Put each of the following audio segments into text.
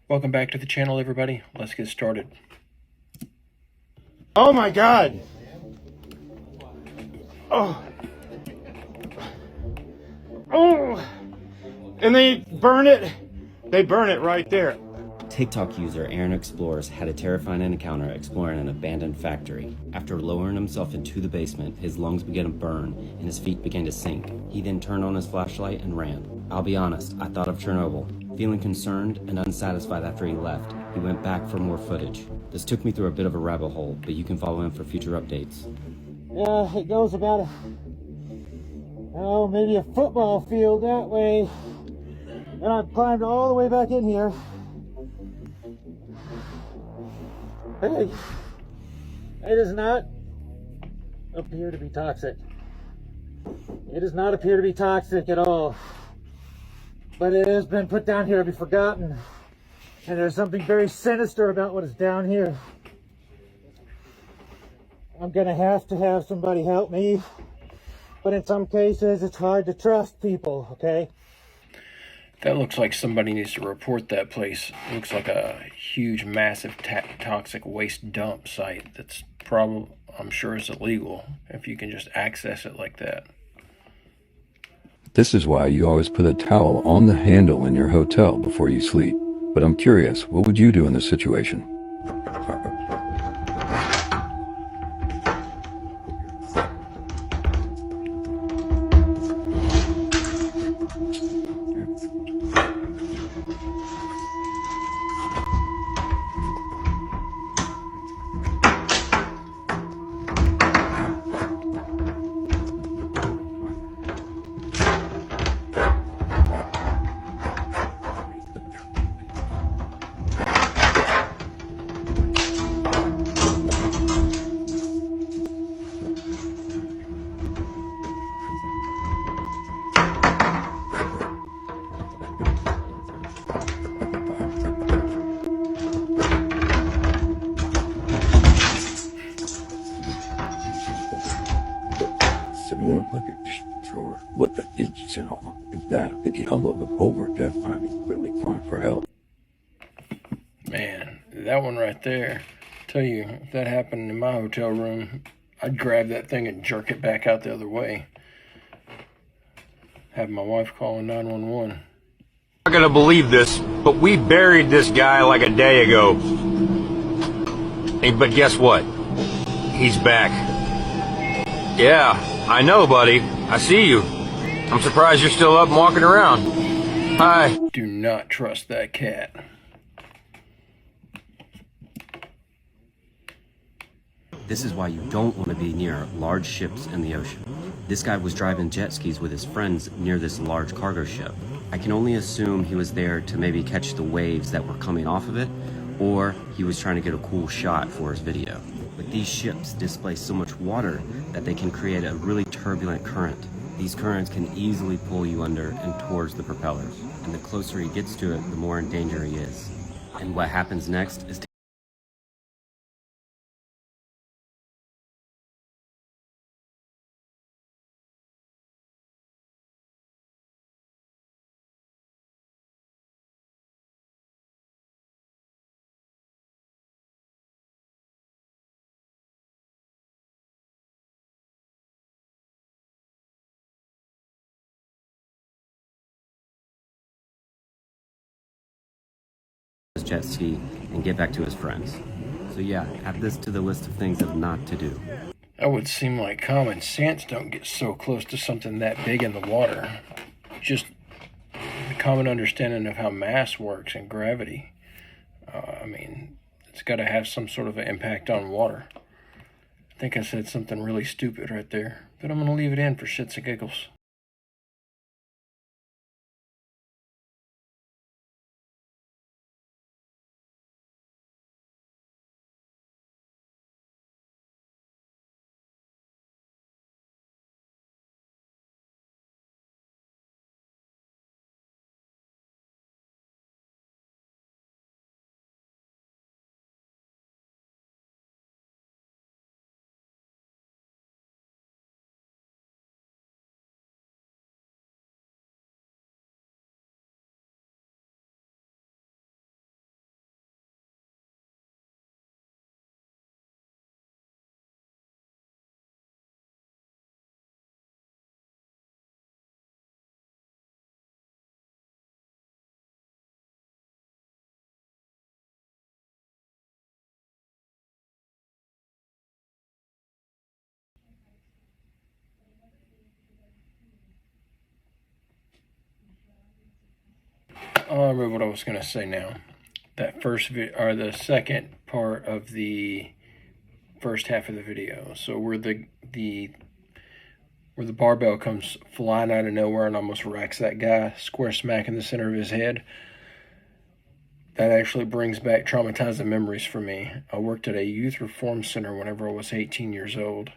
Welcome back to the channel, everybody. Let's get started. Oh my God. Oh. Oh. And they burn it. They burn it right there. TikTok user Aaron Explores had a terrifying encounter exploring an abandoned factory. After lowering himself into the basement, his lungs began to burn and his feet began to sink. He then turned on his flashlight and ran. I'll be honest, I thought of Chernobyl. Feeling concerned and unsatisfied after he left, he went back for more footage. This took me through a bit of a rabbit hole, but you can follow him for future updates. Yeah, it goes about maybe a football field that way. And I've climbed all the way back in here. Hey, it does not appear to be toxic. It does not appear to be toxic at all. But it has been put down here to be forgotten. And there's something very sinister about what is down here. I'm gonna have somebody help me. But in some cases, it's hard to trust people, okay? That looks like somebody needs to report that place. It looks like a huge, massive toxic waste dump site that's probably, I'm sure, is illegal if you can just access it like that. This is why you always put a towel on the handle in your hotel before you sleep. But I'm curious, what would you do in this situation? What the is that? The color of the over death really crying for help. Man, that one right there. Tell you, if that happened in my hotel room, I'd grab that thing and jerk it back out the other way. Have my wife calling 911. I'm not gonna believe this, but we buried this guy like a day ago. But guess what? He's back. Yeah, I know, buddy. I see you. I'm surprised you're still up and walking around. Hi. Do not trust that cat. This is why you don't want to be near large ships in the ocean. This guy was driving jet skis with his friends near this large cargo ship. I can only assume he was there to maybe catch the waves that were coming off of it, or he was trying to get a cool shot for his video. But these ships displace so much water that they can create a really turbulent current. These currents can easily pull you under and towards the propellers. And the closer he gets to it, the more in danger he is. And what happens next is his jet ski and get back to his friends. So yeah, add this to the list of things of not to do. That would seem like common sense. Don't get so close to something that big in the water. Just the common understanding of how mass works and gravity. It's got to have some sort of an impact on water. I think I said something really stupid right there, but I'm going to leave it in for shits and giggles. I remember what I was going to say now. That first or the second part of the first half of the video. So where the barbell comes flying out of nowhere and almost racks that guy square smack in the center of his head. That actually brings back traumatizing memories for me. I worked at a youth reform center whenever I was 18 years old.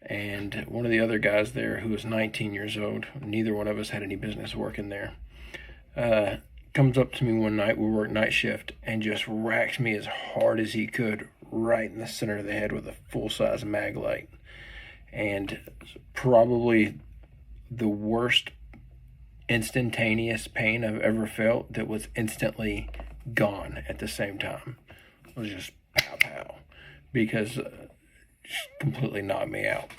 And one of the other guys there who was 19 years old, neither one of us had any business working there, comes up to me one night, we worked night shift, and just racks me as hard as he could right in the center of the head with a full-size mag light. And probably the worst instantaneous pain I've ever felt that was instantly gone at the same time. It was just pow pow, because completely knocked me out.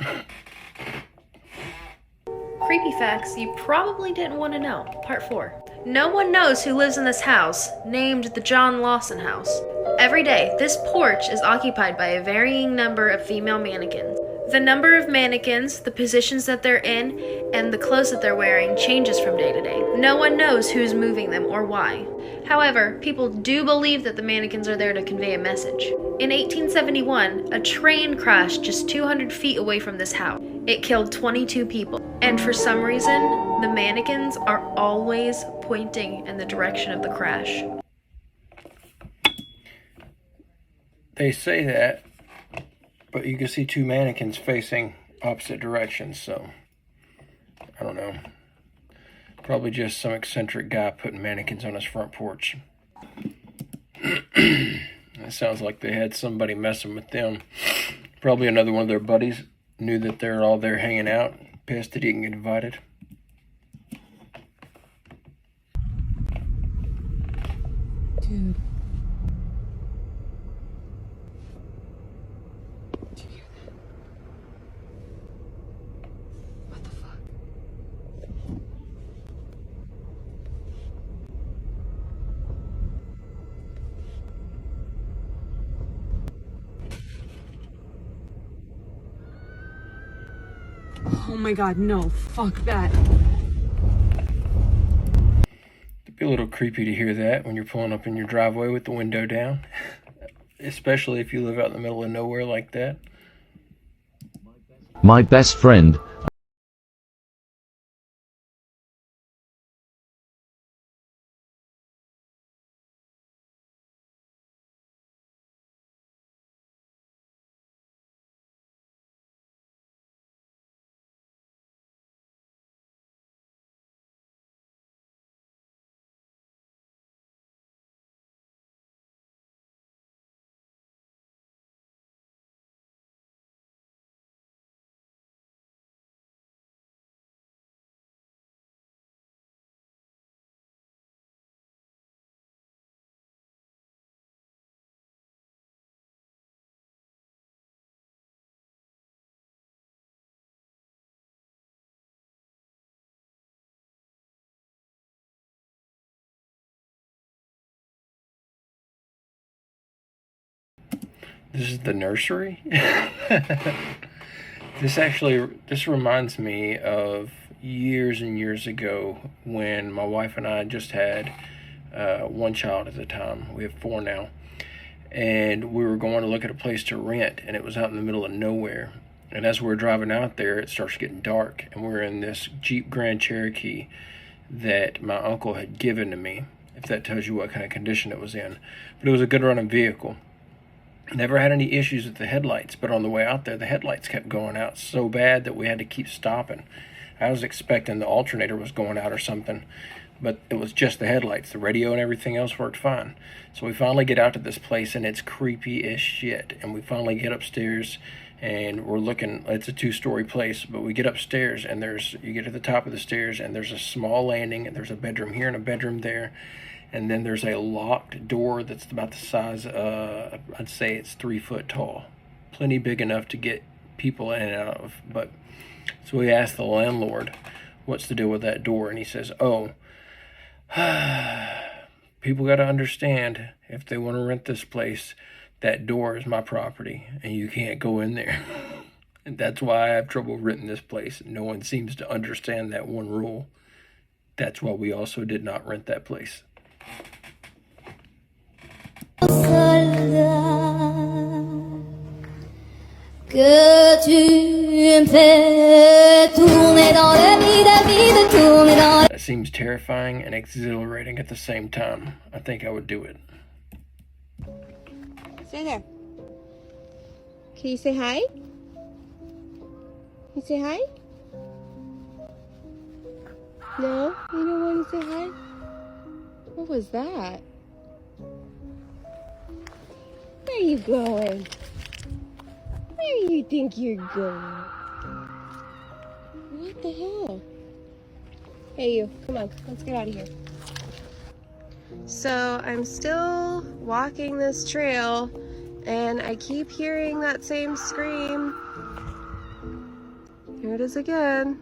Creepy facts you probably didn't want to know. Part 4. No one knows who lives in this house, named the John Lawson house. Every day, this porch is occupied by a varying number of female mannequins. The number of mannequins, the positions that they're in, and the clothes that they're wearing changes from day to day. No one knows who's moving them or why. However, people do believe that the mannequins are there to convey a message. In 1871, a train crashed just 200 feet away from this house. It killed 22 people. And for some reason, the mannequins are always pointing in the direction of the crash. They say that, but you can see two mannequins facing opposite directions, so I don't know. Probably just some eccentric guy putting mannequins on his front porch. It sounds like they had somebody messing with them. Probably another one of their buddies knew that they're all there hanging out, pissed that he didn't get invited. Dude. Oh my god, no, fuck that. It'd be a little creepy to hear that when you're pulling up in your driveway with the window down, especially if you live out in the middle of nowhere like that. My best friend. This is the nursery? This reminds me of years and years ago when my wife and I just had one child at the time. We have 4 now. And we were going to look at a place to rent, and it was out in the middle of nowhere. And as we're driving out there, it starts getting dark, and we're in this Jeep Grand Cherokee that my uncle had given to me, if that tells you what kind of condition it was in. But it was a good running vehicle. Never had any issues with the headlights, but on the way out there, the headlights kept going out so bad that we had to keep stopping. I was expecting the alternator was going out or something, but it was just the headlights. The radio and everything else worked fine. So we finally get out to this place, and it's creepy as shit. And we finally get upstairs, and we're looking. It's a 2-story place, but we get upstairs, and you get to the top of the stairs, and there's a small landing, and there's a bedroom here and a bedroom there. And then there's a locked door that's about the size of, I'd say it's 3 foot tall. Plenty big enough to get people in and out of. But so we asked the landlord, what's the deal with that door? And he says, oh, people got to understand, if they want to rent this place, that door is my property, and you can't go in there. And that's why I have trouble renting this place. No one seems to understand that one rule. That's why we also did not rent that place. Que tu me fais tourner dans le vide, tourner dans That seems terrifying and exhilarating at the same time. I think I would do it. Stay there. Can you say hi? Can you say hi? No? You don't want to say hi? What was that? Where are you going? Where do you think you're going? What the hell? Hey you, come on, let's get out of here. So I'm still walking this trail and I keep hearing that same scream. Here it is again.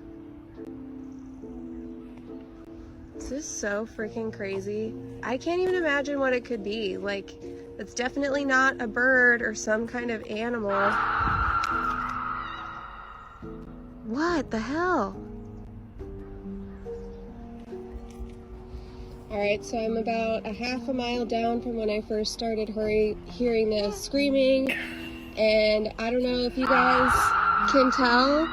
This is so freaking crazy. I can't even imagine what it could be. Like, it's definitely not a bird or some kind of animal. What the hell? Alright, so I'm about a half a mile down from when I first started hearing the screaming, and I don't know if you guys can tell,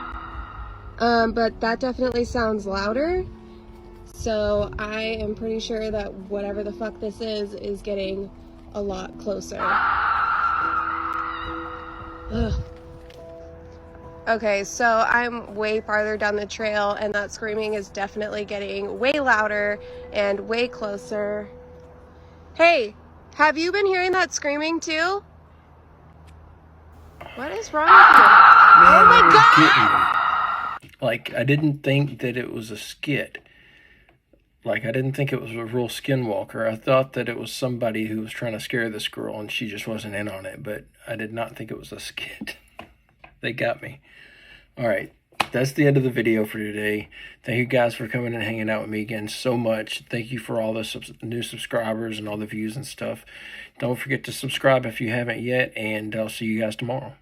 but that definitely sounds louder. So I am pretty sure that whatever the fuck this is getting a lot closer. Ugh. Okay, so I'm way farther down the trail and that screaming is definitely getting way louder and way closer. Hey, have you been hearing that screaming too? What is wrong with you? Oh my god! Like, I didn't think that it was a skit. Like, I didn't think it was a real skinwalker. I thought that it was somebody who was trying to scare this girl and she just wasn't in on it, but I did not think it was a skit. They got me. All right, that's the end of the video for today. Thank you guys for coming and hanging out with me again so much. Thank you for all the new subscribers and all the views and stuff. Don't forget to subscribe if you haven't yet, and I'll see you guys tomorrow.